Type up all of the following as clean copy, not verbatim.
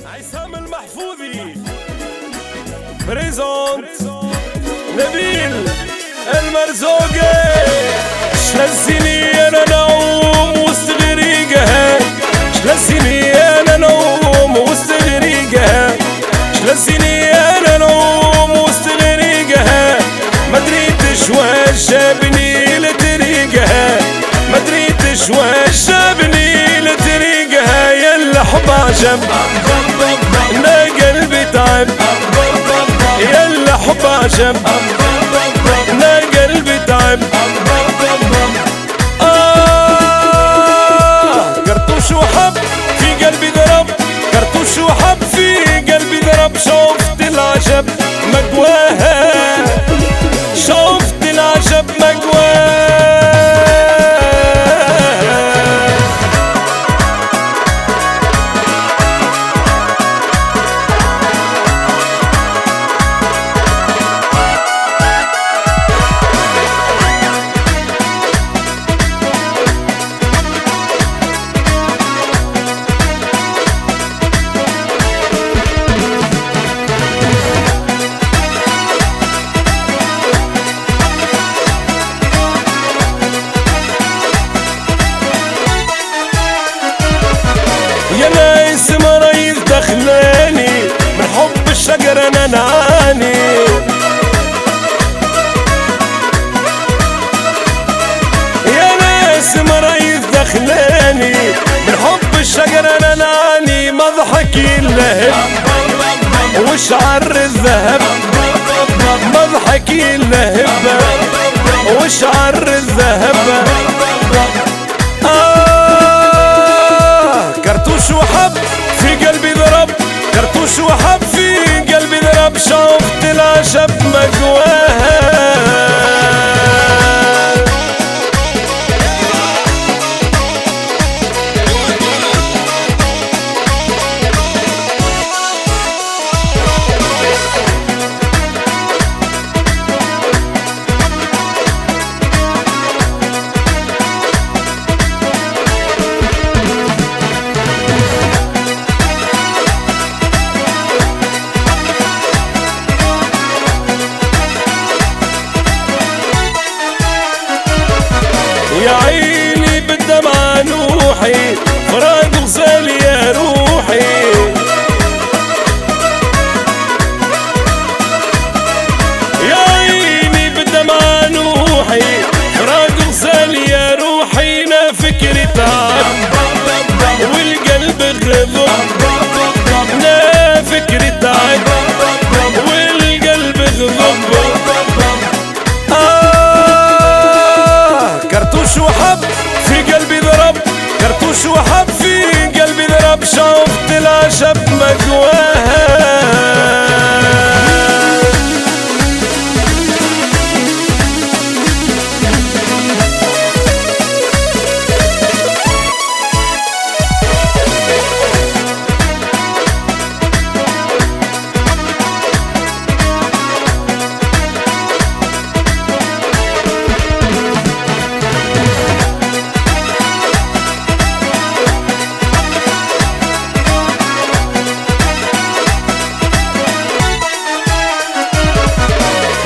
عصام المحفوظي بريزونت نبيل المرزوقي. شلسيني انا نوم وسط غريقها، شلسيني انا نوم وسط غريقها، شلسيني انا نوم وسط غريقها. ما دريتش واش جابني لطريقها، ما دريتش واش جابني لطريقها. يا الحب عجب انا قلبي تعب، يا الحب عجب انا قلبي تعب. قرطوش وحب في قلبي ضرب، قرطوش وحب في قلبي ضرب. شوفت العجب مقواها، شوفت العجب مقواها. يا ناس مريض دخلاني من حب الشجر انا نعاني. يا ناس مريض دخلاني من حب الشجر انا نعاني. مضحكي اللهب وشعر الذهب، مضحكي اللهب وشعر الذهب. كرتوش وحب في قلبي ضرب، كرتوش وحب في قلبي ضرب. شوفت العجب مقواها. يا عيني بالدمعة نوحي، فراق غزال يا روحي. يا عيني بالدمعة نوحي، فراق غزال يا روحي. انا فكري تعب والقلب غضب، انا فكري تعب والقلب غضب. كرتوش وحب في قلبي ضرب، كرتوش وحب في قلبي ضرب. شوفت العجب مقواها.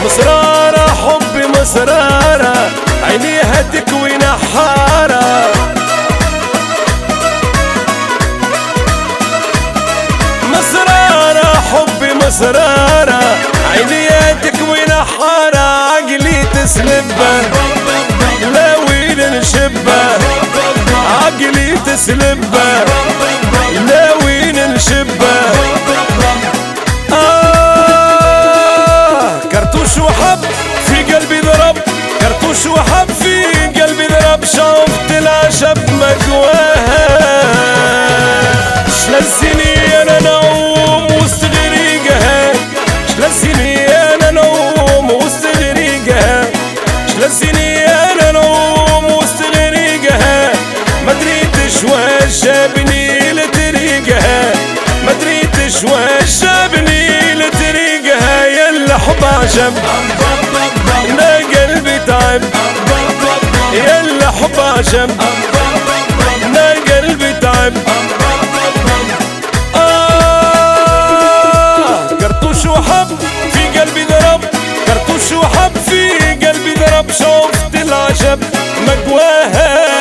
مسرارة حبي مسرارة، عينيها تكوي نحارة. مسرارة حبي مسرارة، عينيها تكوي نحارة. عقلي تسلبه لا وين نشبه، عقلي تسلبه لا وين نشبه. كرتوش وحب في قلبي ضرب، كرتوش وحب في قلبي ضرب. شوفت العجب مقواها. شلسيني انا نوم وسط غريقها، شلسيني انا نوم وسط غريقها، شلسيني انا نوم وسط غريقها. ما دريتش واش جابني لطريقها، ما دريتش واش جابني لطريقها. يا الحب عجب انا قلبي تعب، يا الحب عجب انا قلبي تعب. شفت العجب مجواها.